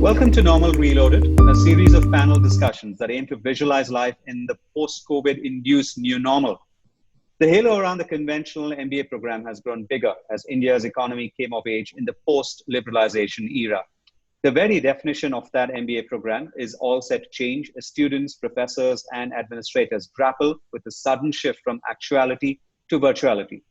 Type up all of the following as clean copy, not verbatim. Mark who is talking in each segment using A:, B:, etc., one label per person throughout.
A: Welcome to Normal Reloaded, a series of panel discussions that aim to visualize life in the post-COVID induced new normal. The halo around the conventional MBA program has grown bigger as India's economy came of age in the post-liberalisation era. The very definition of that MBA program is all set to change as students, professors, and administrators grapple with the sudden shift from actuality to virtuality.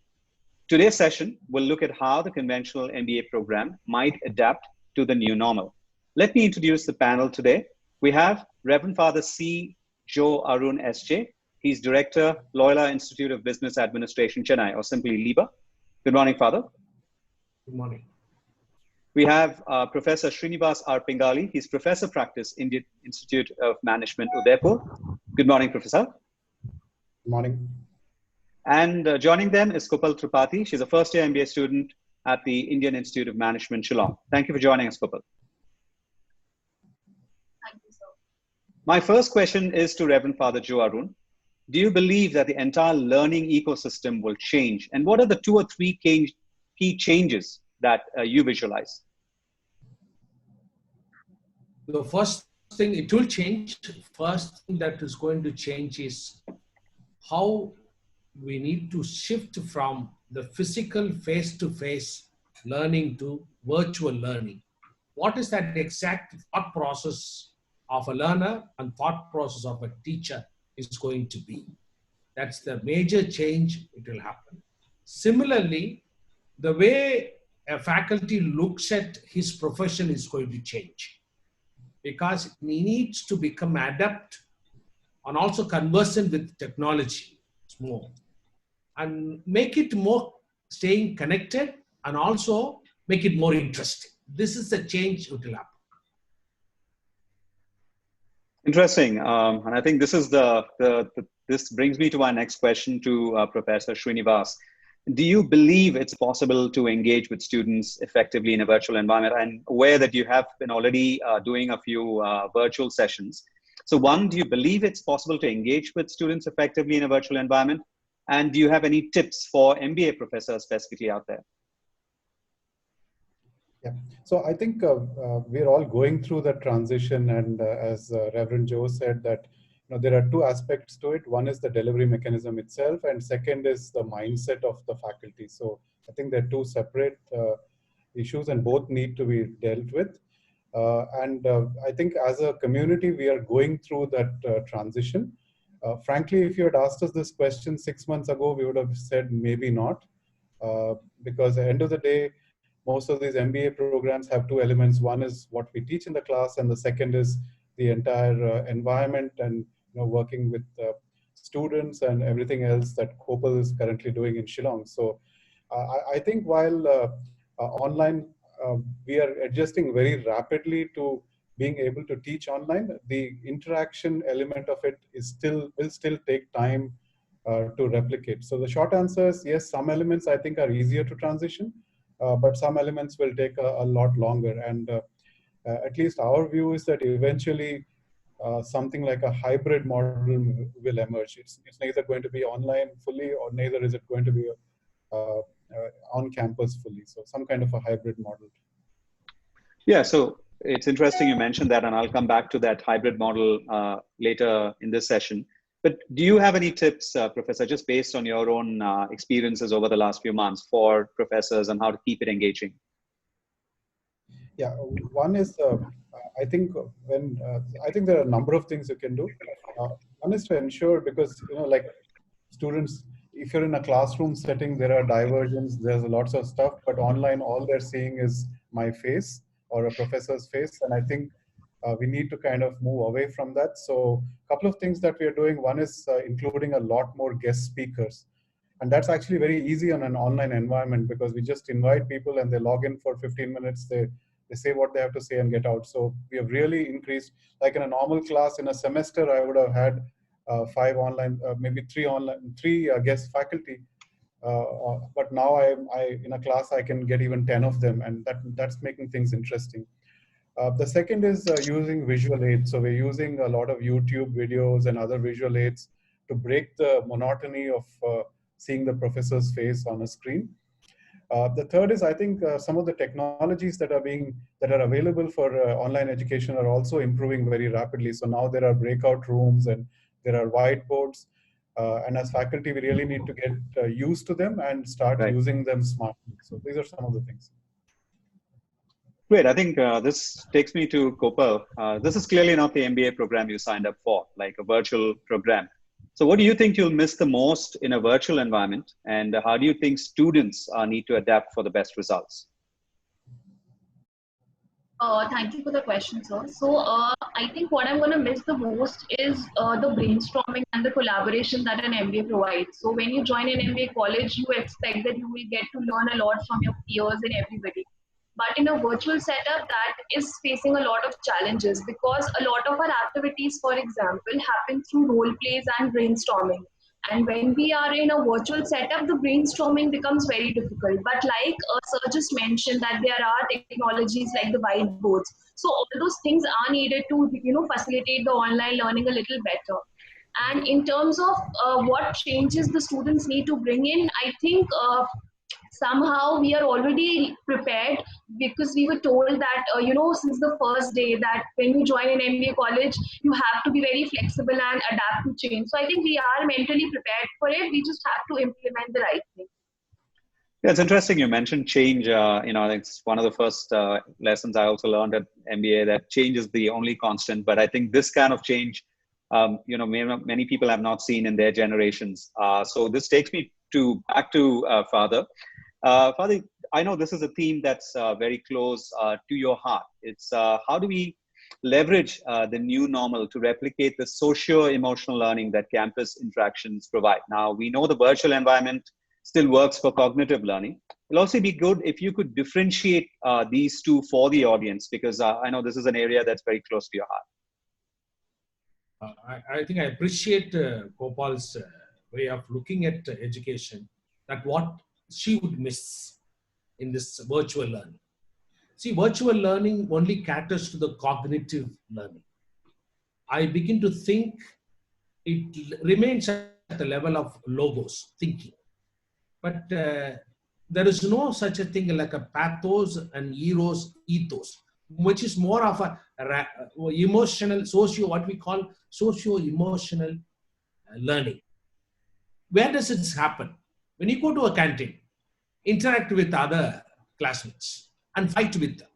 A: Today's session will look at how the conventional MBA program might adapt to the new normal. Let me introduce the panel today. We have Reverend Father C. Joe Arun S.J. He's Director, Loyola Institute of Business Administration, Chennai, or simply LIBA. Good morning, Father.
B: Good morning.
A: We have Professor Srinivas R Pingali. He's Professor Practice, Indian Institute of Management, Udaipur. Good morning, Professor.
B: Good morning.
A: And joining them is Kopal Tripathi. She's a first-year MBA student at the Indian Institute of Management, Shillong. Thank you for joining us, Kopal.
C: Thank you, sir.
A: My first question is to Reverend Father Joe Arun. Do you believe that the entire learning ecosystem will change? And what are the 2 or 3 key changes that you visualize?
B: The first thing it will change, first thing that is going to change is how we need to shift from the physical face-to-face learning to virtual learning. What is that exact thought process of a learner and thought process of a teacher is going to be? That's the major change it will happen. Similarly, the way a faculty looks at his profession is going to change because he needs to become adept and also conversant with technology more and make it more staying connected and also make it more interesting. This is the change that will happen.
A: Interesting. And I think this is this brings me to our next question to Professor Srinivas. Do you believe it's possible to engage with students effectively in a virtual environment? I'm aware that you have been already doing a few virtual sessions. So one, do you believe it's possible to engage with students effectively in a virtual environment? And do you have any tips for MBA professors specifically out there?
D: Yeah, so I think we're all going through that transition, and as Reverend Joe said, that there are 2 aspects to it. One is the delivery mechanism itself, and second is the mindset of the faculty. So I think they're 2 separate issues, and both need to be dealt with. I think as a community, we are going through that transition. Frankly, if you had asked us this question 6 months ago, we would have said maybe not, because at the end of the day, most of these MBA programs have 2 elements. One is what we teach in the class, and the second is the entire environment and working with students and everything else that Kopal is currently doing in Shillong. So I think while online, we are adjusting very rapidly to being able to teach online, the interaction element of it will still take time to replicate. So the short answer is yes, some elements I think are easier to transition, but some elements will take a lot longer. And at least our view is that eventually something like a hybrid model will emerge. It's neither going to be online fully, or neither is it going to be on campus fully. So some kind of a hybrid model.
A: Yeah, so it's interesting you mentioned that, and I'll come back to that hybrid model later in this session. But do you have any tips, Professor, just based on your own experiences over the last few months for professors and how to keep it engaging?
D: Yeah, one is I think I think there are a number of things you can do. One is to ensure, because like students, if you're in a classroom setting, there are diversions, there's lots of stuff, but online all they're seeing is my face or a professor's face, and I think we need to kind of move away from that. So a couple of things that we are doing. One is including a lot more guest speakers. And that's actually very easy on an online environment, because we just invite people and they log in for 15 minutes. They say what they have to say and get out. So we have really increased, like in a normal class in a semester, I would have had 5 online, maybe 3 guest faculty. But now in a class, I can get even 10 of them, and that's making things interesting. The second is using visual aids. So we're using a lot of YouTube videos and other visual aids to break the monotony of seeing the professor's face on a screen. The third is, I think, some of the technologies that are available for online education are also improving very rapidly. So now there are breakout rooms and there are whiteboards, and as faculty, we really need to get used to them and start
A: Right.
D: using them smartly. So these are some of the things.
A: Great. I think this takes me to Kopal. This is clearly not the MBA program you signed up for, like a virtual program. So what do you think you'll miss the most in a virtual environment? And how do you think students need to adapt for the best results?
C: Thank you for the question, sir. So, I think what I'm going to miss the most is the brainstorming and the collaboration that an MBA provides. So, when you join an MBA college, you expect that you will get to learn a lot from your peers and everybody. But in a virtual setup, that is facing a lot of challenges because a lot of our activities, for example, happen through role plays and brainstorming. And when we are in a virtual setup, the brainstorming becomes very difficult. But like Sir just mentioned that there are technologies like the whiteboards. So all those things are needed to, facilitate the online learning a little better. And in terms of what changes the students need to bring in, I think somehow we are already prepared because we were told that since the first day that when you join an MBA college you have to be very flexible and adapt to change. So I think we are mentally prepared for it. We just have to implement the right thing.
A: Yeah, it's interesting you mentioned change. It's one of the first lessons I also learned at MBA, that change is the only constant. But I think this kind of change, many people have not seen in their generations. So this takes me back to Father. Father, I know this is a theme that's very close to your heart. It's how do we leverage the new normal to replicate the socio-emotional learning that campus interactions provide? Now, we know the virtual environment still works for cognitive learning. It'll also be good if you could differentiate these two for the audience, because I know this is an area that's very close to your heart.
B: I think I appreciate Gopal's way of looking at education, that what she would miss in this virtual learning. See, virtual learning only caters to the cognitive learning. I begin to think it remains at the level of logos, thinking. But there is no such a thing like a pathos and eros, ethos, which is more of a emotional, what we call socio-emotional learning. Where does it happen? When you go to a canteen, interact with other classmates and fight with them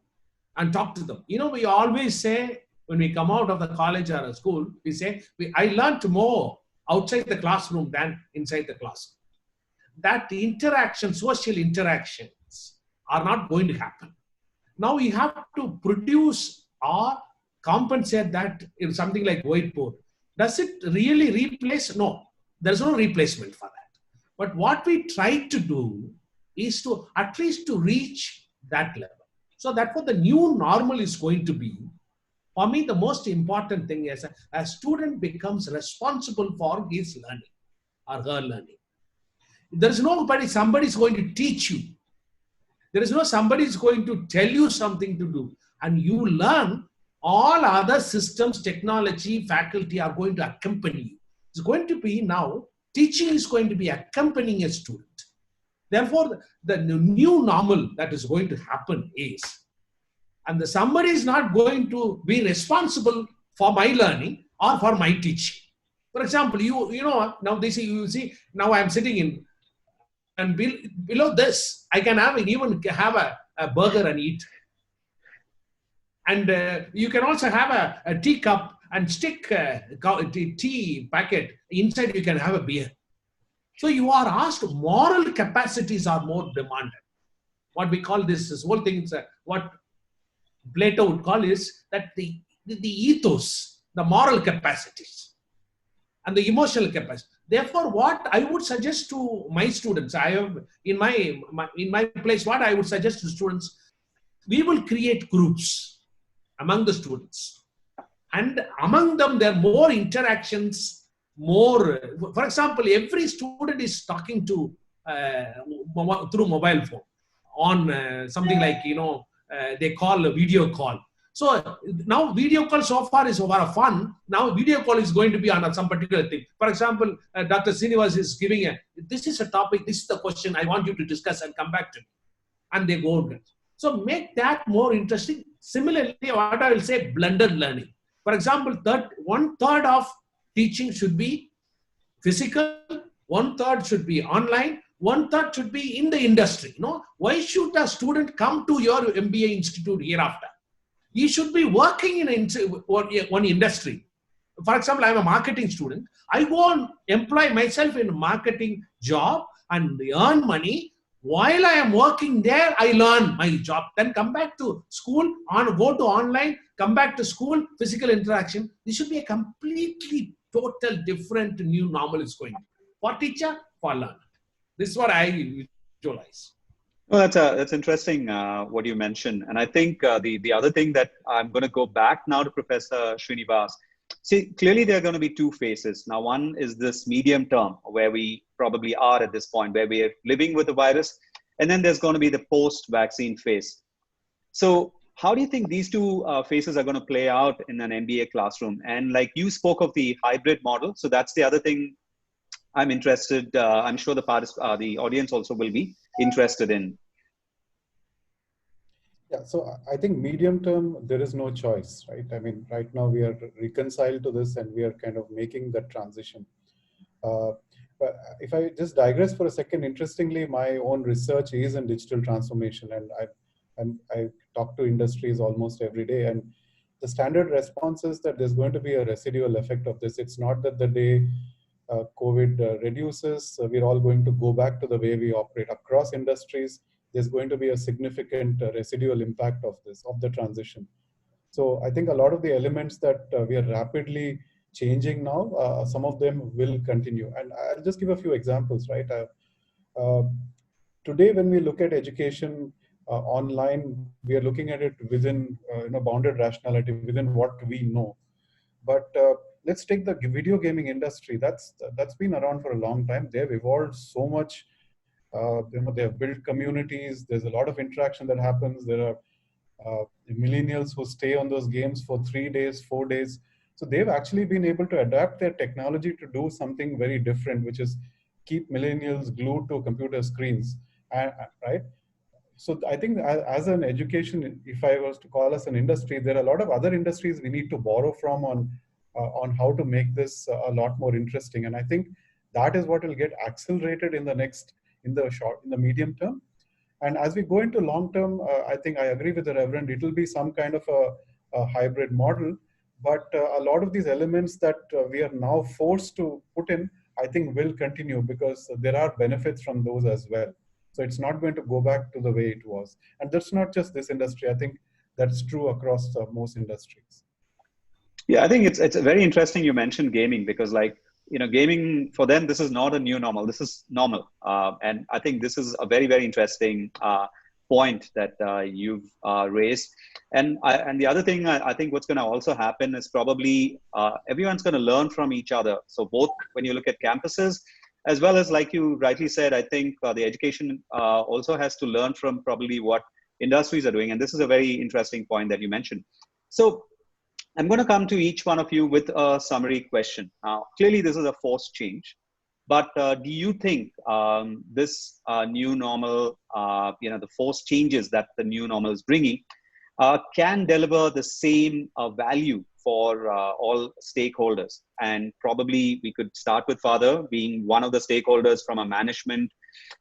B: and talk to them. We always say, when we come out of the college or a school, we say, I learned more outside the classroom than inside the classroom. That interaction, social interactions are not going to happen. Now we have to produce or compensate that in something like whiteboard. Does it really replace? No, there's no replacement for that. But what we try to do is to at least to reach that level. So that's what the new normal is going to be. For me, the most important thing is a student becomes responsible for his learning or her learning. There is somebody is going to teach you. There is somebody is going to tell you something to do. And you learn, all other systems, technology, faculty are going to accompany you. It's going to be now, teaching is going to be accompanying a student. Therefore, the new normal that is going to happen is, and somebody is not going to be responsible for my learning or for my teaching. For example, now you see, now I'm sitting in, and below this, I can even have a burger and eat. And you can also have a teacup and stick a tea packet. Inside you can have a beer. So you are asked, moral capacities are more demanded. What we call this whole thing, what Plato would call is that the ethos, the moral capacities and the emotional capacity. Therefore, what I would suggest to my students, I have in my place, what I would suggest to students, we will create groups among the students. And among them, there are more interactions, for example, every student is talking to through mobile phone on something like, they call a video call. So now video call so far is over fun. Now video call is going to be on some particular thing. For example, Dr. Srinivas is giving this is a topic, this is the question I want you to discuss and come back to me. and they go on. So make that more interesting. Similarly, what I will say, blended learning. For example, one third of teaching should be physical, one third should be online, one third should be in the industry. Why should a student come to your MBA institute hereafter? He should be working in one industry. For example, I'm a marketing student. I go and employ myself in a marketing job and earn money. While I am working there, I learn my job. Then come back to school, go to online, come back to school, physical interaction. This should be a completely total different new normal is going to be. For teacher, for learner. This is what I visualize.
A: Well, that's interesting what you mentioned. And I think the other thing that I'm going to go back now to Professor Srinivas. See, clearly there are going to be two phases. Now, one is this medium term where we probably are at this point, where we are living with the virus. And then there's going to be the post-vaccine phase. So how do you think these two phases are going to play out in an MBA classroom? And like you spoke of the hybrid model. So that's the other thing I'm interested. I'm sure the audience also will be interested in.
D: Yeah, so I think medium term, there is no choice, right? I mean, right now we are reconciled to this and we are kind of making that transition. But if I just digress for a second, interestingly, my own research is in digital transformation, and I talk to industries almost every day, and the standard response is that there's going to be a residual effect of this. It's not that the day COVID reduces, we're all going to go back to the way we operate across industries. There's going to be a significant residual impact of this, of the transition. So I think a lot of the elements that we are rapidly changing now, some of them will continue. And I'll just give a few examples, right? Today, when we look at education online, we are looking at it within bounded rationality, within what we know. But let's take the video gaming industry. That's been around for a long time. They've evolved so much. They have built communities. There's a lot of interaction that happens. There are millennials who stay on those games for 3 days, 4 days. So they've actually been able to adapt their technology to do something very different, which is keep millennials glued to computer screens, right? So I think as an education, if I was to call us an industry, there are a lot of other industries we need to borrow from on how to make this a lot more interesting. And I think that is what will get accelerated in the medium term. And as we go into long term, I think I agree with the Reverend, it will be some kind of a hybrid model. But a lot of these elements that we are now forced to put in, I think will continue because there are benefits from those as well. So it's not going to go back to the way it was. And that's not just this industry. I think that's true across most industries.
A: Yeah, I think it's very interesting you mentioned gaming because gaming for them, this is not a new normal. This is normal. And I think this is a very, very interesting point that you've raised. And the other thing I think what's going to also happen is probably everyone's going to learn from each other. So both when you look at campuses, as well as like you rightly said, I think the education also has to learn from probably what industries are doing. And this is a very interesting point that you mentioned. So I'm going to come to each one of you with a summary question. Now, clearly this is a forced change, but do you think this new normal, the forced changes that the new normal is bringing can deliver the same value for all stakeholders? And probably we could start with Father being one of the stakeholders from a management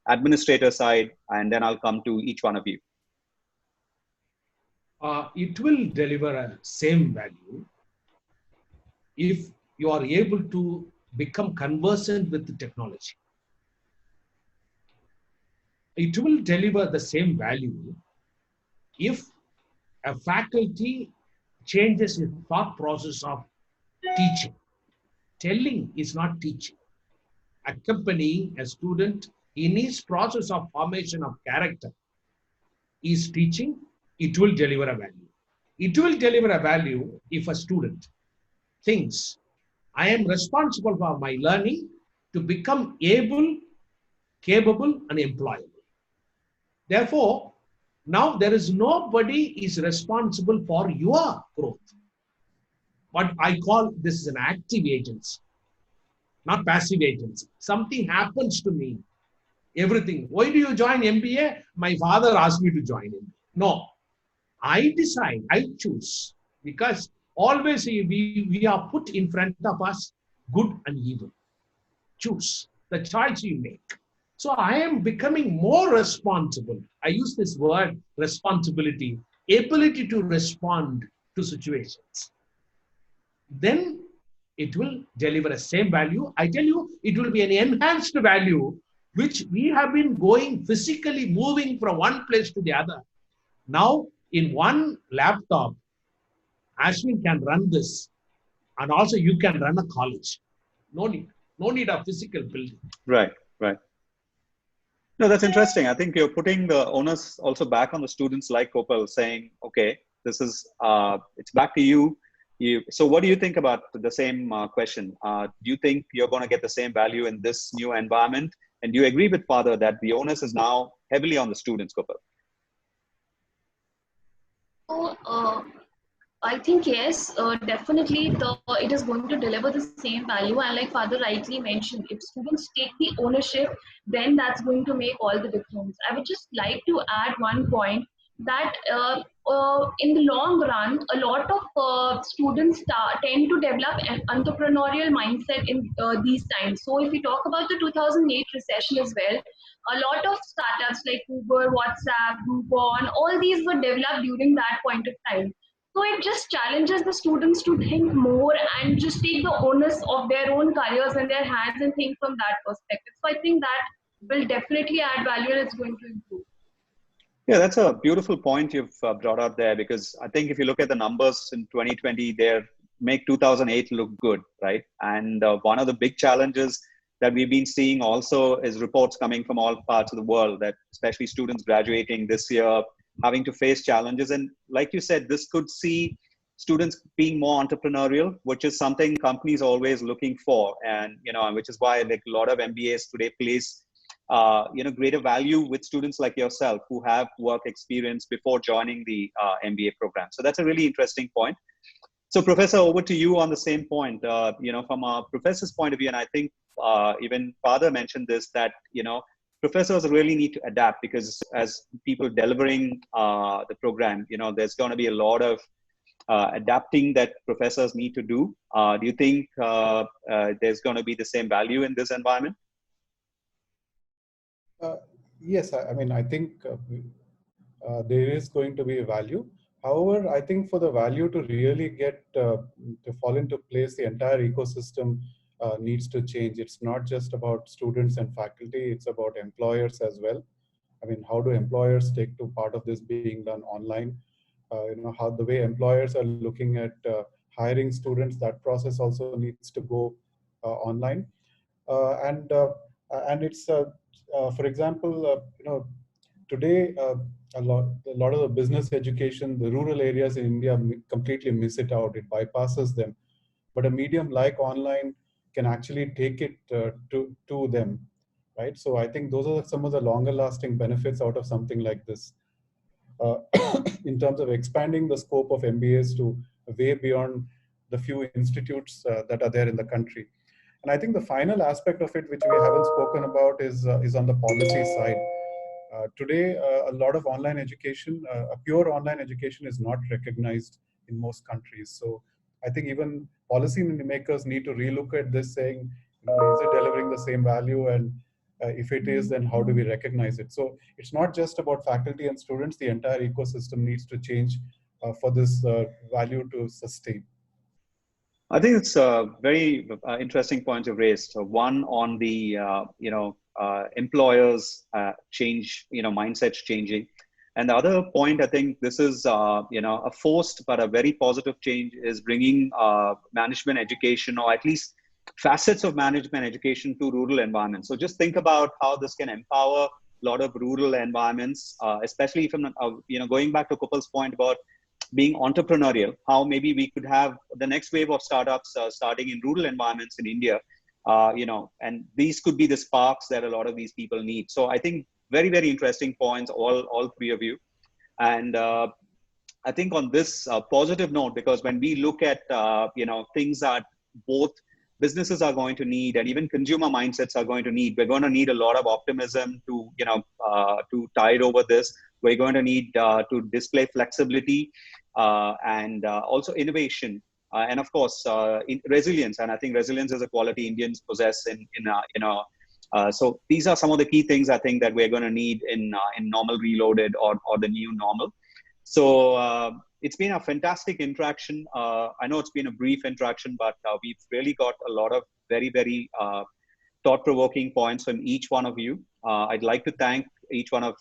A: administrator side, and then I'll come to each one of you.
B: It will deliver a same value if you are able to become conversant with the technology. It will deliver the same value if a faculty changes its thought process of teaching. Telling is not teaching. Accompanying a student in his process of formation of character is teaching. It will deliver a value. It will deliver a value if a student thinks, I am responsible for my learning to become able, capable, and employable. Therefore, now there is nobody is responsible for your growth. What I call this is an active agency, not passive agency. Something happens to me. everything. Why do you join MBA? My father asked me to join MBA. No, I decide, I choose, because always we are put in front of us good and evil. Choose the choice you make. So I am becoming more responsible. I use this word responsibility, ability to respond to situations. Then it will deliver the same value. I tell you, it will be an enhanced value, which we have been going physically moving from one place to the other. Now, in one laptop, Ashwin can run this, and also you can run a college. No need of physical building.
A: Right, right. No, that's interesting. I think you're putting the onus also back on the students like Kopal, saying, okay, this is, it's back to you. So what do you think about the same question? Do you think you're going to get the same value in this new environment? And do you agree with Father that the onus is now heavily on the students, Kopal?
C: So, I think yes, definitely it is going to deliver the same value. And like Father rightly mentioned, if students take the ownership, then that's going to make all the difference. I would just like to add one point that in the long run, a lot of students tend to develop an entrepreneurial mindset in these times. So if we talk about the 2008 recession as well, a lot of startups like Uber, WhatsApp, Groupon, all these were developed during that point of time. So it just challenges the students to think more and just take the onus of their own careers in their hands and think from that perspective. So I think that will definitely add value and it's going to improve.
A: Yeah, that's a beautiful point you've brought out there, because I think if you look at the numbers in 2020, they make 2008 look good, right? And one of the big challenges that we've been seeing also is reports coming from all parts of the world that especially students graduating this year having to face challenges. And like you said, this could see students being more entrepreneurial, which is something companies are always looking for. And, which is why like a lot of MBAs today place, greater value with students like yourself who have work experience before joining the MBA program. So that's a really interesting point. So Professor, over to you on the same point, from a professor's point of view, and I think even Father mentioned this, that, professors really need to adapt, because as people delivering the program, there's going to be a lot of adapting that professors need to do. Do you think there's going to be the same value in this environment?
D: Yes, I mean, I think there is going to be a value. However, I think for the value to really get to fall into place, the entire ecosystem needs to change. It's not just about students and faculty, it's about employers as well. I mean, how do employers take to part of this being done online? How the way employers are looking at hiring students, that process also needs to go online. And it's, for example, today, a lot of the business education, the rural areas in India completely miss it out. It bypasses them. But a medium like online can actually take it to them, right? So I think those are some of the longer lasting benefits out of something like this. In terms of expanding the scope of MBAs to way beyond the few institutes that are there in the country. And I think the final aspect of it, which we haven't spoken about, is on the policy side. Today, a lot of online education, a pure online education is not recognized in most countries. So I think even policy makers need to relook at this, saying, is it delivering the same value? And if it is, then how do we recognize it? So it's not just about faculty and students, the entire ecosystem needs to change for this value to sustain.
A: I think it's a very interesting point you've raised. One on the, employers change, mindsets changing. And the other point, I think this is, a forced but a very positive change, is bringing management education, or at least facets of management education, to rural environments. So just think about how this can empower a lot of rural environments, especially from, going back to Kopal's point about being entrepreneurial, how maybe we could have the next wave of startups starting in rural environments in India, and these could be the sparks that a lot of these people need. So I think very, very interesting points, all three of you. And I think on this positive note, because when we look at, things that both businesses are going to need, and even consumer mindsets are going to need. We're going to need a lot of optimism to, to tide over this. We're going to need to display flexibility and also innovation. And of course, resilience. And I think resilience is a quality Indians possess so these are some of the key things I think that we're going to need in normal reloaded or the new normal. So it's been a fantastic interaction. I know it's been a brief interaction, but we've really got a lot of very, very thought-provoking points from each one of you. I'd like to thank each one of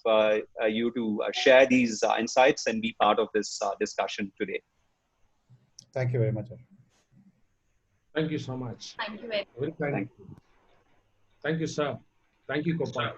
A: you to share these insights and be part of this discussion today.
D: Thank you very much.
B: Thank you so much.
C: Thank you very much.
B: Thank you, sir. Thank you, Kopal.